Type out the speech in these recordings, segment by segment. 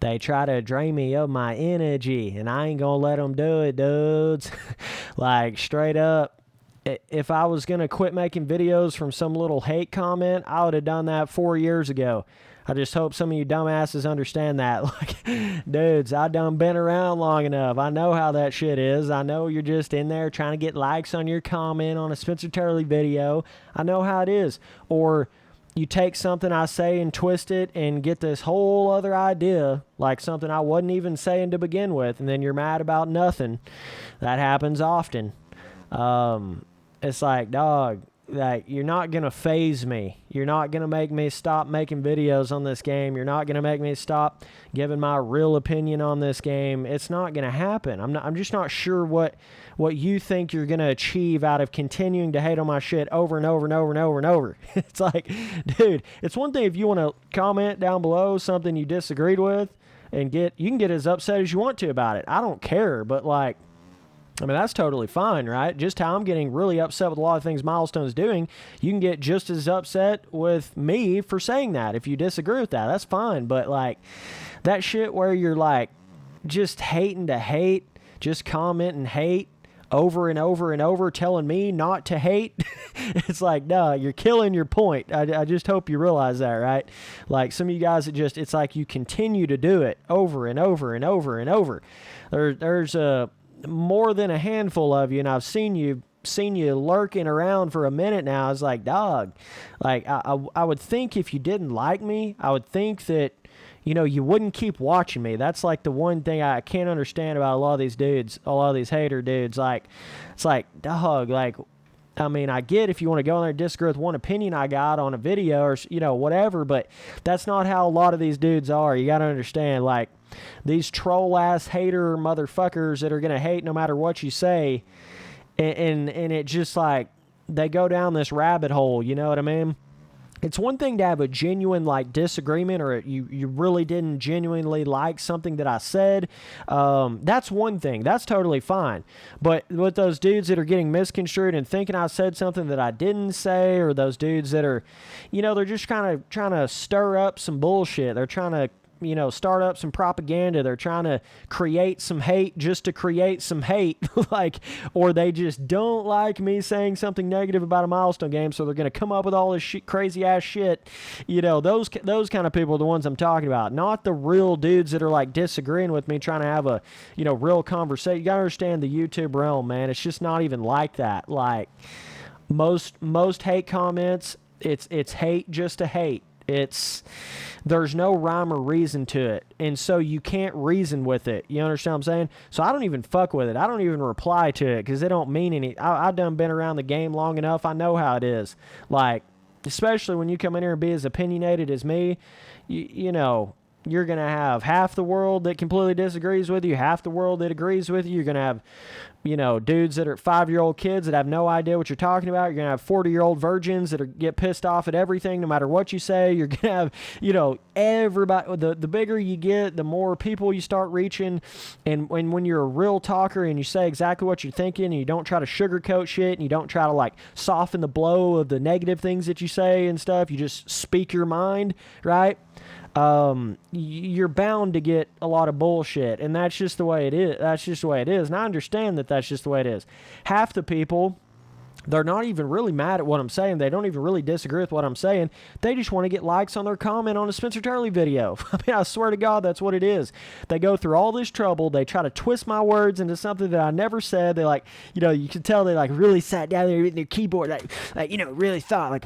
They try to drain me of my energy, and I ain't gonna let them do it, dudes. Like, straight up. If I was going to quit making videos from some little hate comment, I would have done that 4 years ago. I just hope some of you dumbasses understand that. Like, dudes, I done been around long enough. I know how that shit is. I know you're just in there trying to get likes on your comment on a Spencer Turley video. I know how it is. Or you take something I say and twist it and get this whole other idea, like something I wasn't even saying to begin with, and then you're mad about nothing. That happens often. It's like, dog, like, you're not going to phase me. You're not going to make me stop making videos on this game. You're not going to make me stop giving my real opinion on this game. It's not going to happen. I'm just not sure what you think you're going to achieve out of continuing to hate on my shit over and over and over and over and over. It's like, dude, it's one thing if you want to comment down below something you disagreed with and you can get as upset as you want to about it. I don't care, but like, I mean, that's totally fine, right? Just how I'm getting really upset with a lot of things Milestone's doing, you can get just as upset with me for saying that. If you disagree with that, that's fine. But, like, that shit where you're, like, just hating to hate, just comment and hate over and over and over, telling me not to hate, it's like, no, you're killing your point. I just hope you realize that, right? Like, some of you guys, it's like you continue to do it over and over and over and over. There's more than a handful of you, and I've seen you lurking around for a minute now. It's like, dog, like, I would think if you didn't like me, I would think that, you know, you wouldn't keep watching me. That's like the one thing I can't understand about a lot of these dudes, a lot of these hater dudes. Like, it's like, dog, like, I mean, I get if you want to go in there and disagree with one opinion I got on a video or, you know, whatever, but that's not how a lot of these dudes are. You got to understand, like, these troll-ass hater motherfuckers that are going to hate no matter what you say, and it just, like, they go down this rabbit hole, you know what I mean? It's one thing to have a genuine, like, disagreement, or you really didn't genuinely like something that I said. That's one thing. That's totally fine. But with those dudes that are getting misconstrued and thinking I said something that I didn't say, or those dudes that are, you know, they're just kind of trying to stir up some bullshit. They're trying to, you know, start up some propaganda. They're trying to create some hate just to create some hate. Like, or they just don't like me saying something negative about a Milestone game, so they're going to come up with all this crazy ass shit. You know, those kind of people are the ones I'm talking about, not the real dudes that are like disagreeing with me, trying to have a, you know, real conversation. You got to understand the YouTube realm, man. It's just not even like that. Like, most hate comments, it's hate just to hate. There's no rhyme or reason to it, and so you can't reason with it. You understand what I'm saying? So I don't even fuck with it. I don't even reply to it because it don't mean any. I've done been around the game long enough. I know how it is. Like, especially when you come in here and be as opinionated as me, you know, you're going to have half the world that completely disagrees with you, half the world that agrees with you. You're going to have, you know, dudes that are 5-year-old kids that have no idea what you're talking about. You're going to have 40-year-old virgins that get pissed off at everything no matter what you say. You're going to have, you know, everybody. The bigger you get, the more people you start reaching. And when you're a real talker and you say exactly what you're thinking and you don't try to sugarcoat shit and you don't try to, like, soften the blow of the negative things that you say and stuff, you just speak your mind, right? You're bound to get a lot of bullshit, and that's just the way it is. That's just the way it is, and I understand that that's just the way it is. Half the people, they're not even really mad at what I'm saying. They don't even really disagree with what I'm saying. They just want to get likes on their comment on a Spencer Turley video. I mean, I swear to God, that's what it is. They go through all this trouble. They try to twist my words into something that I never said. They, like, you know, you can tell they, like, really sat down there with their keyboard, like, you know, really thought, like,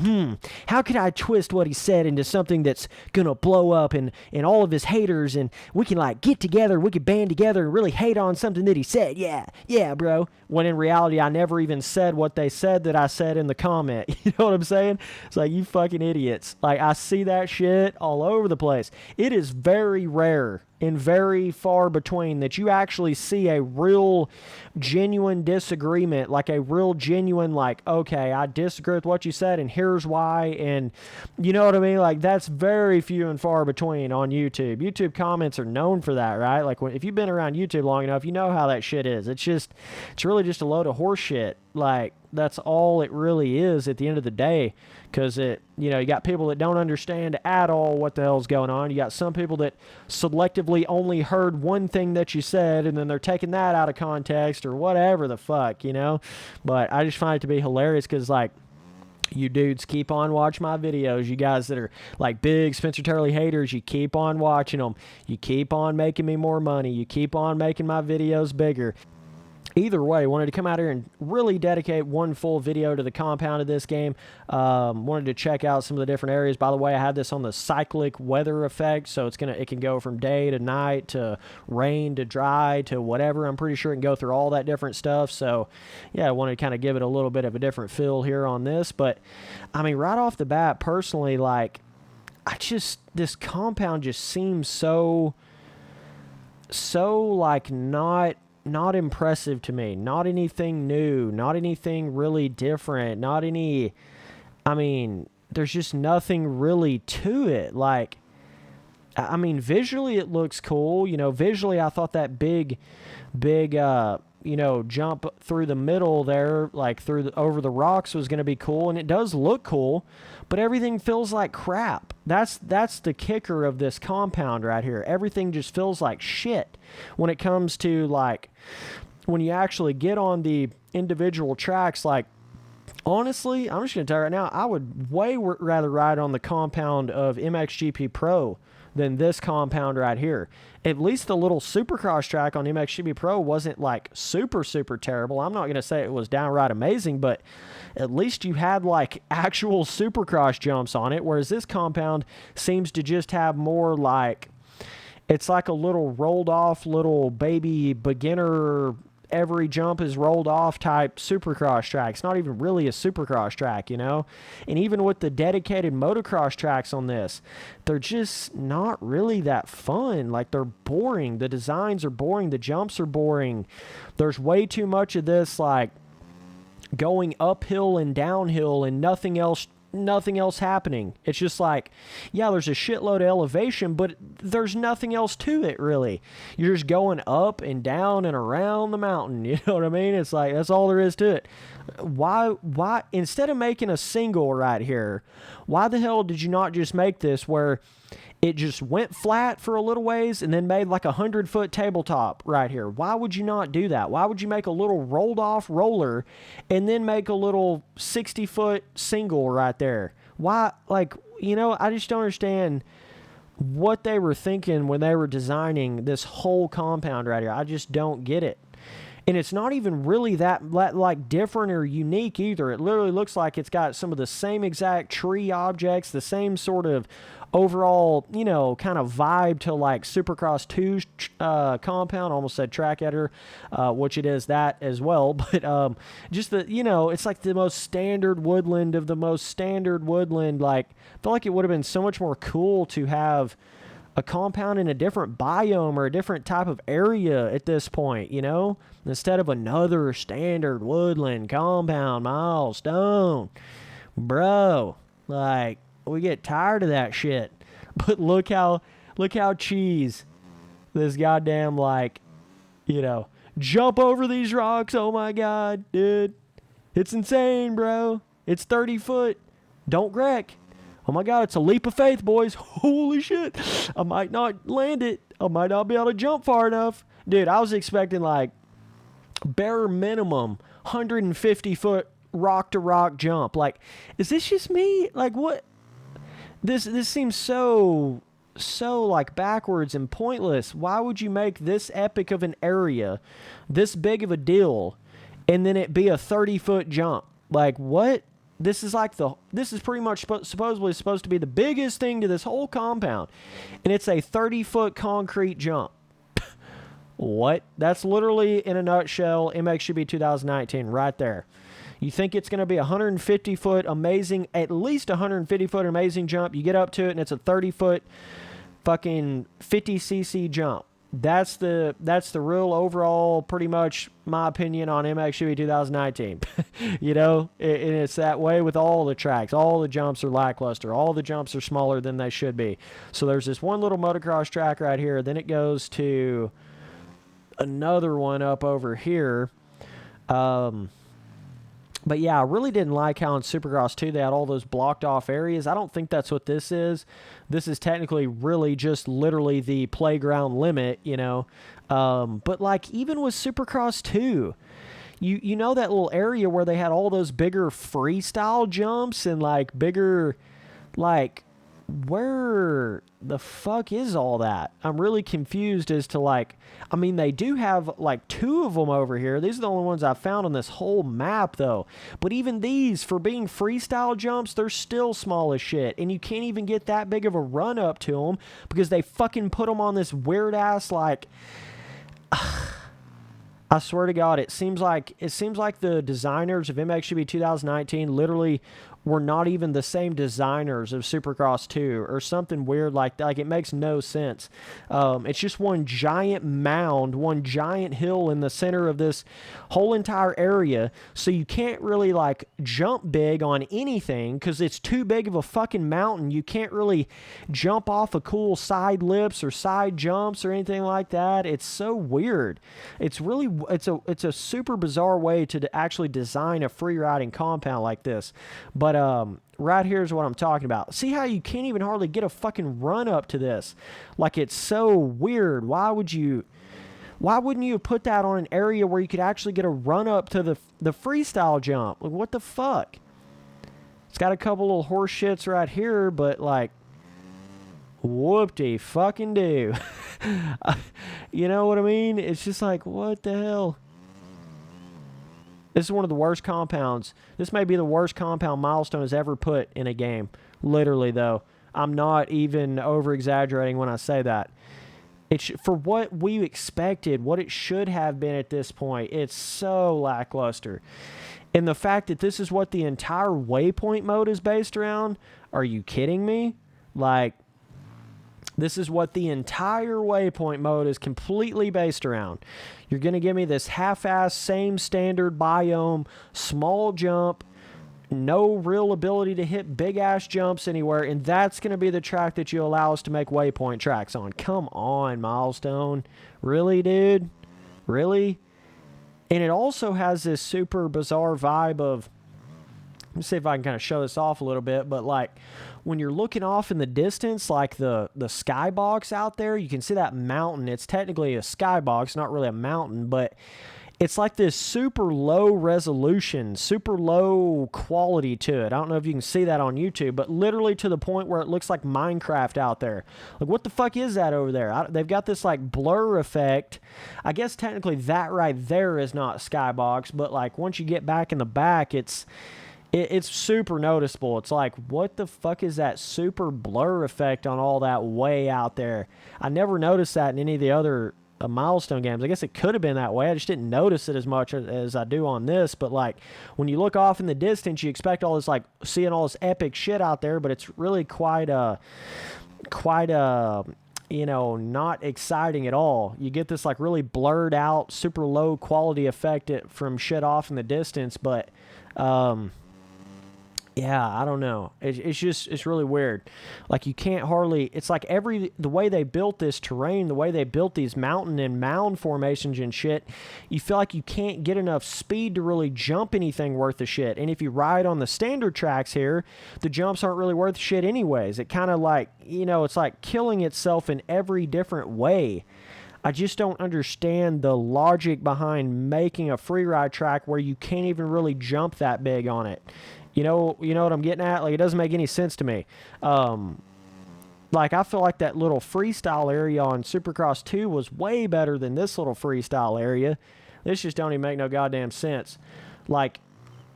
how could I twist what he said into something that's going to blow up and all of his haters, and we can, like, get together, we can band together and really hate on something that he said. Yeah, bro. When in reality, I never even said what they said that I said in the comment. You know what I'm saying? It's like, you fucking idiots. Like, I see that shit all over the place. It is very rare and very far between that you actually see a real genuine disagreement, like a real genuine, like, okay, I disagree with what you said and here's why, and you know what I mean? Like, that's very few and far between on YouTube. YouTube comments are known for that, right? Like, if you've been around YouTube long enough, you know how that shit is. It's really just a load of horse shit. Like, that's all it really is at the end of the day. Because you got people that don't understand at all what the hell's going on. You got some people that selectively only heard one thing that you said, and then they're taking that out of context or whatever the fuck, But I just find it to be hilarious because, like, you dudes keep on watching my videos. You guys that are like big Spencer Turley haters, you keep on watching them. You keep on making me more money. You keep on making my videos bigger. Either way, wanted to come out here and really dedicate one full video to the compound of this game. Wanted to check out some of the different areas. By the way, I had this on the cyclic weather effect, so it can go from day to night to rain to dry to whatever. I'm pretty sure it can go through all that different stuff. So, yeah, I wanted to kind of give it a little bit of a different feel here on this. But, I mean, right off the bat, personally, like, this compound just seems so like not impressive to me. Not anything new, not anything really different, there's just nothing really to it. Like, I mean, visually it looks cool. Visually I thought that big jump through the middle there, like over the rocks, was going to be cool, and it does look cool, but everything feels like crap. That's the kicker of this compound right here. Everything just feels like shit when it comes to, like, when you actually get on the individual tracks. Like, honestly, I'm just going to tell you right now, I would way rather ride on the compound of MXGP Pro than this compound right here. At least the little Supercross track on MXGP Pro wasn't like super, super terrible. I'm not going to say it was downright amazing, but at least you had like actual Supercross jumps on it, whereas this compound seems to just have more like, it's like a little rolled off little baby beginner, every jump is rolled off type Supercross track. It's not even really a Supercross track, And even with the dedicated motocross tracks on this, they're just not really that fun. Like, they're boring. The designs are boring. The jumps are boring. There's way too much of this, like, going uphill and downhill and nothing else happening. It's just like, yeah, there's a shitload of elevation, but there's nothing else to it, really. You're just going up and down and around the mountain. You know what I mean? It's like, that's all there is to it. Why, instead of making a single right here, why the hell did you not just make this where it just went flat for a little ways and then made like a 100-foot tabletop right here? Why would you not do that? Why would you make a little rolled off roller and then make a little 60-foot single right there? Why? Like, I just don't understand what they were thinking when they were designing this whole compound right here. I just don't get it. And it's not even really that like different or unique either. It literally looks like it's got some of the same exact tree objects, the same sort of overall, kind of vibe to like Supercross 2's compound. Almost said track editor, which it is that as well. But just it's like the most standard woodland of the most standard woodland. Like, I feel like it would have been so much more cool to have a compound in a different biome or a different type of area at this point, instead of another standard woodland compound milestone. Bro, like, we get tired of that shit. But look how cheese this goddamn, like, jump over these rocks. Oh my God, dude. It's insane, bro. It's 30 foot. Don't wreck. Oh my God, it's a leap of faith, boys. Holy shit. I might not land it. I might not be able to jump far enough. Dude, I was expecting like bare minimum 150-foot rock-to-rock jump. Like, is this just me? Like, what? This seems so like backwards and pointless. Why would you make this epic of an area, this big of a deal, and then it be a 30-foot jump? Like, what? This is pretty much supposedly supposed to be the biggest thing to this whole compound, and it's a 30-foot concrete jump. What? That's literally, in a nutshell, MXGP 2019 right there. You think it's going to be a 150-foot amazing, at least 150-foot amazing jump. You get up to it, and it's a 30-foot fucking 50cc jump. That's the real overall, pretty much, my opinion on MXGP 2019. And it's that way with all the tracks. All the jumps are lackluster. All the jumps are smaller than they should be. So there's this one little motocross track right here. Then it goes to another one up over here. But yeah, I really didn't like how in Supercross 2 they had all those blocked off areas. I don't think that's what this is. This is technically really just literally the playground limit, you know. But like even with Supercross 2, you know that little area where they had all those bigger freestyle jumps and like bigger, like, where the fuck is all that? I'm really confused as to, like, I mean, they do have like 2 of them over here. These are the only ones I've found on this whole map though. But even these, for being freestyle jumps, they're still small as shit. And you can't even get that big of a run up to them because they fucking put them on this weird ass, like, I swear to God, it seems like the designers of MXGP 2019 literally were not even the same designers of Supercross 2 or something weird like that. Like, it makes no sense. It's just one giant mound, one giant hill in the center of this whole entire area, so you can't really, like, jump big on anything because it's too big of a fucking mountain. You can't really jump off of cool side lips or side jumps or anything like that. It's so weird. It's a super bizarre way to actually design a free riding compound like this. But right here is what I'm talking about. See how you can't even hardly get a fucking run up to this? Like, it's so weird. Why wouldn't you have put that on an area where you could actually get a run up to the freestyle jump? Like, what the fuck? It's got a couple little horse shits right here, but like, whoop-de fucking do. You know what I mean? It's just like, what the hell? This is one of the worst compounds. This may be the worst compound Milestone has ever put in a game. Literally, though. I'm not even over-exaggerating when I say that. For what we expected, what it should have been at this point, it's so lackluster. And the fact that this is what the entire waypoint mode is based around, are you kidding me? Like, this is what the entire waypoint mode is completely based around. You're going to give me this half-ass, same standard biome, small jump, no real ability to hit big-ass jumps anywhere, and that's going to be the track that you allow us to make waypoint tracks on. Come on, Milestone. Really, dude? Really? And it also has this super bizarre vibe of, let me see if I can kind of show this off a little bit, but like, when you're looking off in the distance, like the skybox out there, you can see that mountain. It's technically a skybox, not really a mountain, but it's like this super low resolution, super low quality to it. I don't know if you can see that on YouTube, but literally to the point where it looks like Minecraft out there. Like, what the fuck is that over there? They've got this like blur effect. I guess technically that right there is not skybox, but like once you get back in the back, it's super noticeable. It's like, what the fuck is that super blur effect on all that way out there? I never noticed that in any of the other Milestone games. I guess it could have been that way. I just didn't notice it as much as I do on this. But like, when you look off in the distance, you expect all this, like, seeing all this epic shit out there, but it's really quite you know, not exciting at all. You get this like really blurred out, super low quality effect from shit off in the distance, but yeah, I don't know. It's really weird. Like, you can't hardly, it's like the way they built this terrain, the way they built these mountain and mound formations and shit, you feel like you can't get enough speed to really jump anything worth a shit. And if you ride on the standard tracks here, the jumps aren't really worth shit anyways. It kind of like, you know, it's like killing itself in every different way. I just don't understand the logic behind making a free ride track where you can't even really jump that big on it. You know what I'm getting at? Like, it doesn't make any sense to me. Like, I feel like that little freestyle area on Supercross 2 was way better than this little freestyle area. This just don't even make no goddamn sense. Like,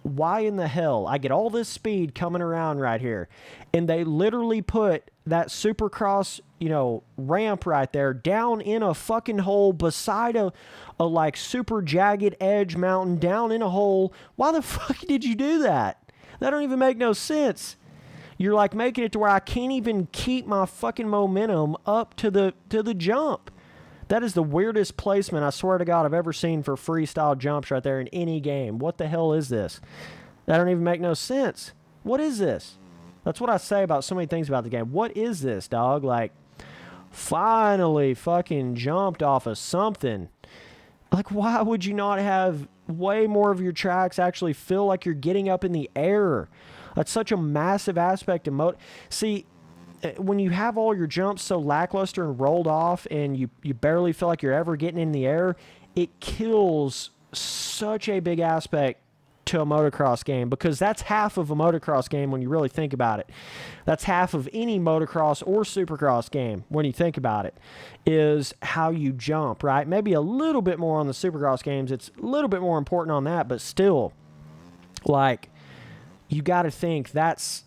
why in the hell? I get all this speed coming around right here, and they literally put that Supercross, you know, ramp right there down in a fucking hole beside a like super jagged edge mountain, down in a hole. Why the fuck did you do that? That don't even make no sense. You're like making it to where I can't even keep my fucking momentum up to the jump. That is the weirdest placement, I swear to God, I've ever seen for freestyle jumps right there in any game. What the hell is this? That don't even make no sense. What is this? That's what I say about so many things about the game. What is this, dog? Like, finally fucking jumped off of something. Like, why would you not have way more of your tracks actually feel like you're getting up in the air. That's such a massive aspect of See, when you have all your jumps so lackluster and rolled off and you barely feel like you're ever getting in the air, it kills such a big aspect to a motocross game, because that's half of a motocross game when you really think about it. That's half of any motocross or supercross game when you think about it, is how you jump, right? Maybe a little bit more on the supercross games. It's a little bit more important on that, but still, like, you got to think that's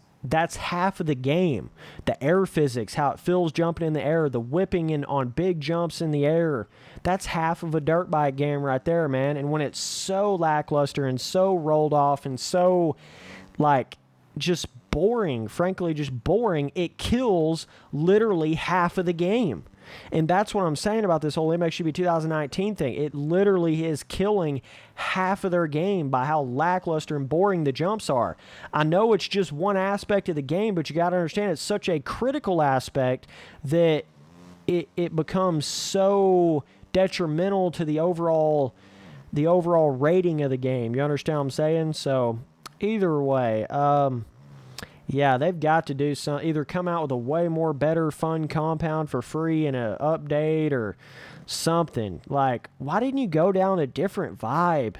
half of the game. The air physics, how it feels jumping in the air, the whipping in on big jumps in the air. That's half of a dirt bike game right there, man. And when it's so lackluster and so rolled off and so, like, just boring, frankly, just boring, it kills literally half of the game. And that's what I'm saying about this whole MXGP 2019 thing. It literally is killing half of their game by how lackluster and boring the jumps are. I know it's just one aspect of the game, but you got to understand it's such a critical aspect that it becomes so detrimental to the overall rating of the game. You understand what I'm saying? So either way, yeah, they've got to do some, either come out with a way more better fun compound for free and an update or something. Like, why didn't you go down a different vibe?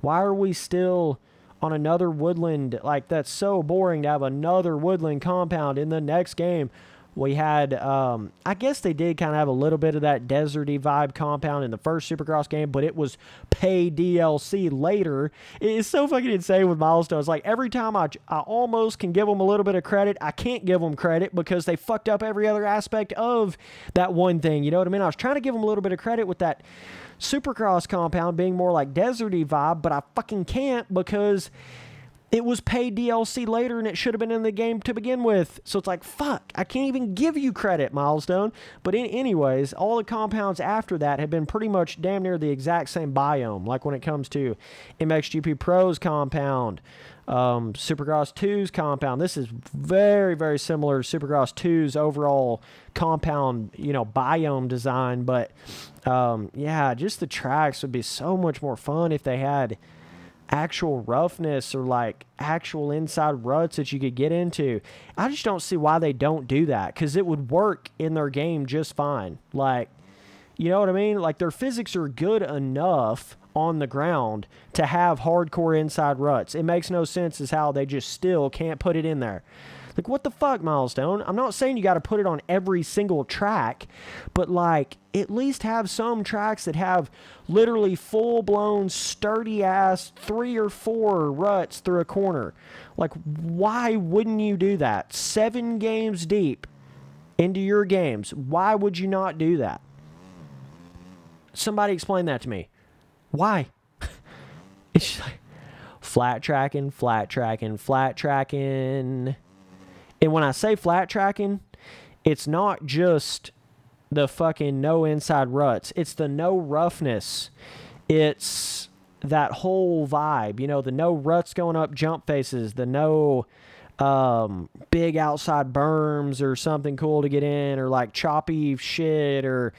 Why are we still on another woodland? Like, that's so boring to have another woodland compound in the next game. We had, I guess they did kind of have a little bit of that deserty vibe compound in the first Supercross game, but it was pay DLC later. It's so fucking insane with milestones. Like, every time I almost can give them a little bit of credit, I can't give them credit because they fucked up every other aspect of that one thing. You know what I mean? I was trying to give them a little bit of credit with that Supercross compound being more like deserty vibe, but I fucking can't because it was paid DLC later and it should have been in the game to begin with. So it's like, fuck, I can't even give you credit, Milestone. But anyways, all the compounds after that have been pretty much damn near the exact same biome. Like when it comes to MXGP Pro's compound, Supercross 2's compound. This is very, very similar to Supercross 2's overall compound, biome design. But, yeah, just the tracks would be so much more fun if they had actual roughness or like actual inside ruts that you could get into. I just don't see why they don't do that, because it would work in their game just fine. Like, you know what I mean? Like, their physics are good enough on the ground to have hardcore inside ruts. It makes no sense as how they just still can't put it in there. Like, what the fuck, Milestone? I'm not saying you got to put it on every single track, but, like, at least have some tracks that have literally full-blown, sturdy-ass 3 or 4 ruts through a corner. Like, why wouldn't you do that? 7 games deep into your games. Why would you not do that? Somebody explain that to me. Why? It's just like flat tracking, flat tracking, flat tracking. And when I say flat tracking, it's not just the fucking no inside ruts. It's the no roughness. It's that whole vibe. The no ruts going up jump faces. The no big outside berms or something cool to get in, or like choppy shit, or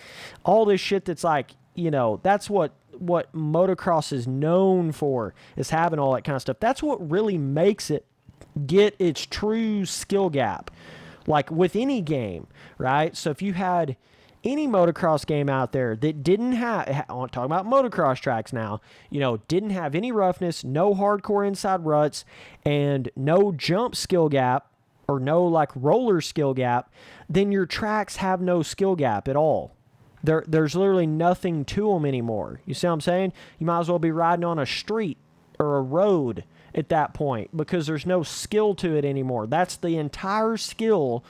all this shit that's like, that's what motocross is known for, is having all that kind of stuff. That's what really makes it get its true skill gap, like with any game, right? So if you had any motocross game out there that didn't have, I'm talking about motocross tracks now, didn't have any roughness, no hardcore inside ruts, and no jump skill gap, or no like roller skill gap, then your tracks have no skill gap at all. There's literally nothing to them anymore. You see what I'm saying? You might as well be riding on a street or a road at that point, because there's no skill to it anymore. That's the entire skill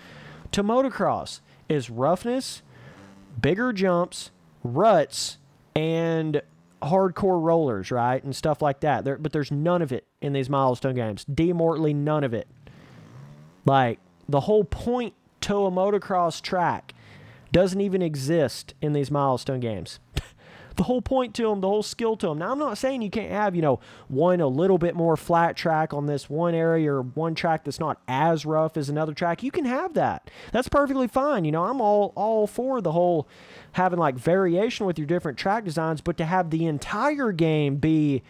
to motocross, is roughness, bigger jumps, ruts, and hardcore rollers, right? And stuff like that. But there's none of it in these milestone games. Demortally none of it. Like, the whole point to a motocross track doesn't even exist in these milestone games. The whole point to them, the whole skill to them. Now, I'm not saying you can't have, one a little bit more flat track on this one area, or one track that's not as rough as another track. You can have that. That's perfectly fine. I'm all for the whole having like variation with your different track designs, but to have the entire game be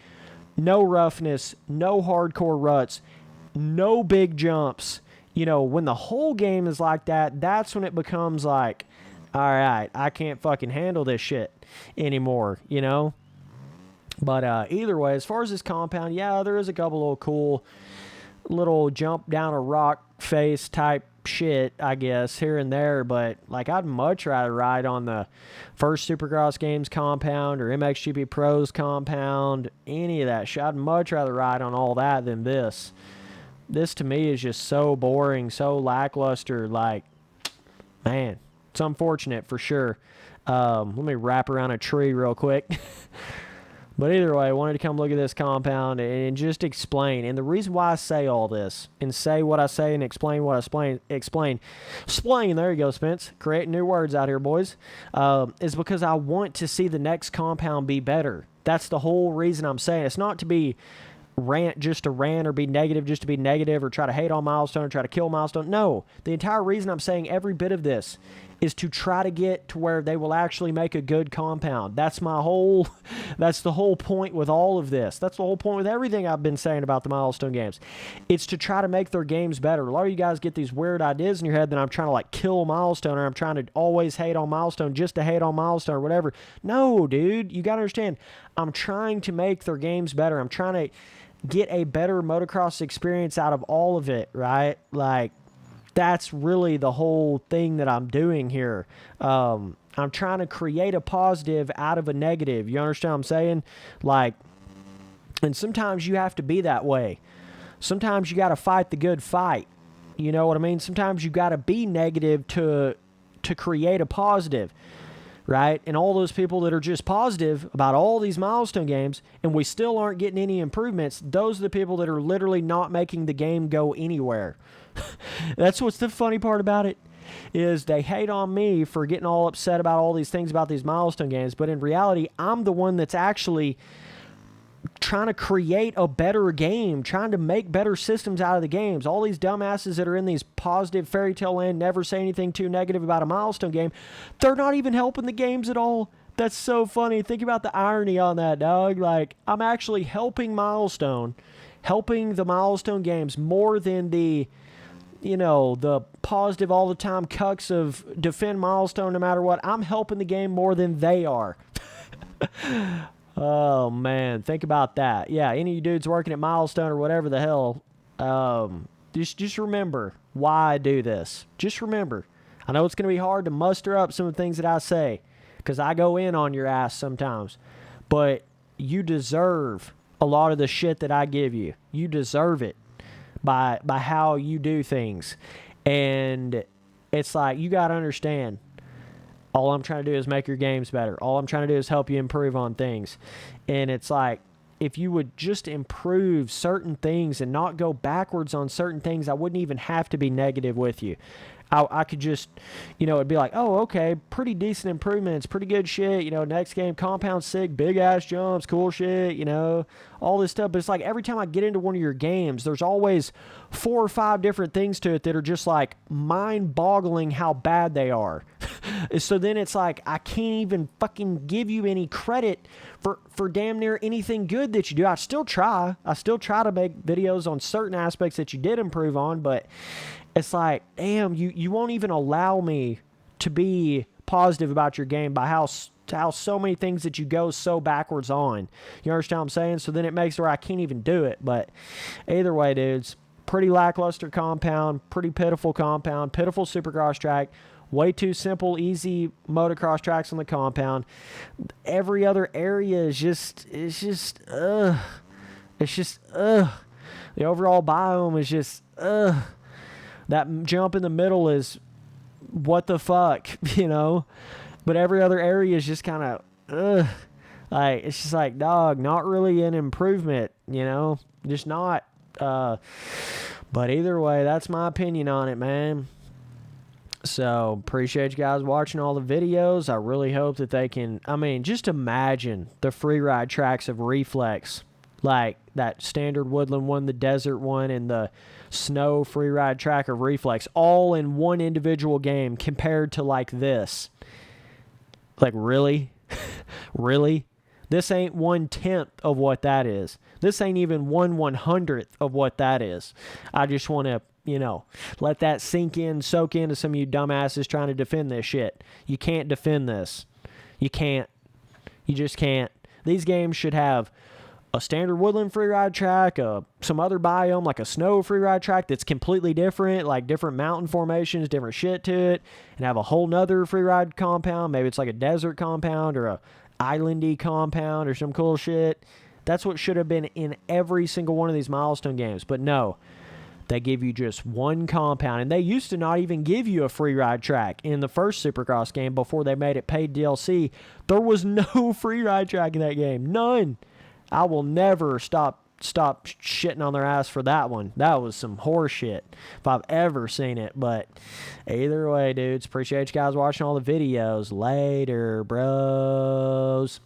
no roughness, no hardcore ruts, no big jumps. You know, when the whole game is like that, that's when it becomes like, all right, I can't fucking handle this shit anymore, you know? But either way, as far as this compound, yeah, there is a couple little cool little jump down a rock face type shit, I guess, here and there. But, like, I'd much rather ride on the first Supercross Games compound or MXGP Pros compound, any of that shit. I'd much rather ride on all that than this. This, to me, is just so boring, so lackluster. Like, man, it's unfortunate for sure. Let me wrap around a tree real quick. But either way, I wanted to come look at this compound and just explain. And the reason why I say all this and say what I say and explain what I explain, there you go, Spence. Creating new words out here, boys. Is because I want to see the next compound be better. That's the whole reason I'm saying. It's not to be rant just to rant or be negative just to be negative or try to hate on Milestone or try to kill Milestone. No, the entire reason I'm saying every bit of this is to try to get to where they will actually make a good compound. That's the whole point with all of this. That's the whole point with everything I've been saying about the Milestone games. It's to try to make their games better. A lot of you guys get these weird ideas in your head that I'm trying to like kill Milestone or I'm trying to always hate on Milestone just to hate on Milestone or whatever. No, dude, you got to understand. I'm trying to make their games better. I'm trying to get a better motocross experience out of all of it, right? Like, that's really the whole thing that I'm doing here. I'm trying to create a positive out of a negative. You understand what I'm saying? Like, and sometimes you have to be that way. Sometimes you got to fight the good fight. You know what I mean? Sometimes you got to be negative to create a positive, right? And all those people that are just positive about all these Milestone games and we still aren't getting any improvements, those are the people that are literally not making the game go anywhere. That's what's the funny part about it, is they hate on me for getting all upset about all these things about these Milestone games, but in reality, I'm the one that's actually trying to create a better game, trying to make better systems out of the games. All these dumbasses that are in these positive fairy tale land, never say anything too negative about a Milestone game, they're not even helping the games at all. That's so funny. Think about the irony on that, dog. Like, I'm actually helping the Milestone games more than the positive all the time cucks of defend Milestone no matter what. I'm helping the game more than they are. Oh, man. Think about that. Yeah, any of you dudes working at Milestone or whatever the hell, just remember why I do this. Just remember. I know it's going to be hard to muster up some of the things that I say because I go in on your ass sometimes. But you deserve a lot of the shit that I give you. You deserve it. By how you do things. And it's like, you got to understand, all I'm trying to do is make your games better. All I'm trying to do is help you improve on things. And it's like, if you would just improve certain things and not go backwards on certain things, I wouldn't even have to be negative with you. I could just, it'd be like, oh, okay, pretty decent improvements, pretty good shit, next game, compound sick, big-ass jumps, cool shit, all this stuff. But it's like every time I get into one of your games, there's always 4 or 5 different things to it that are just like mind-boggling how bad they are. So then it's like I can't even fucking give you any credit for damn near anything good that you do. I still try to make videos on certain aspects that you did improve on, but it's like, damn, you won't even allow me to be positive about your game by how so many things that you go so backwards on. You understand what I'm saying? So then it makes it where I can't even do it. But either way, dudes, pretty lackluster compound, pretty pitiful compound, pitiful Supercross track, way too simple, easy motocross tracks on the compound. Every other area is just, ugh. It's just, ugh. The overall biome is just, ugh. That jump in the middle is what the fuck, But every other area is just kind of, ugh. Like, it's just like, dog, not really an improvement, Just not. But either way, that's my opinion on it, man. So, appreciate you guys watching all the videos. I really hope that they can, just imagine the free ride tracks of Reflex. Like that standard woodland one, the desert one, and the snow free ride track of Reflex, all in one individual game compared to like this. Like, really? Really? This ain't 1/10 of what that is. This ain't even 1/100th of what that is. I just want to, let that sink in, soak into some of you dumbasses trying to defend this shit. You can't defend this. You can't. You just can't. These games should have a standard woodland freeride track, some other biome like a snow freeride track that's completely different, like different mountain formations, different shit to it, and have a whole nother freeride compound. Maybe it's like a desert compound or a islandy compound or some cool shit. That's what should have been in every single one of these milestone games. But no, they give you just one compound. And they used to not even give you a free ride track in the first Supercross game before they made it paid DLC. There was no free ride track in that game. None. I will never stop shitting on their ass for that one. That was some horse shit if I've ever seen it. But either way, dudes, appreciate you guys watching all the videos. Later, bros.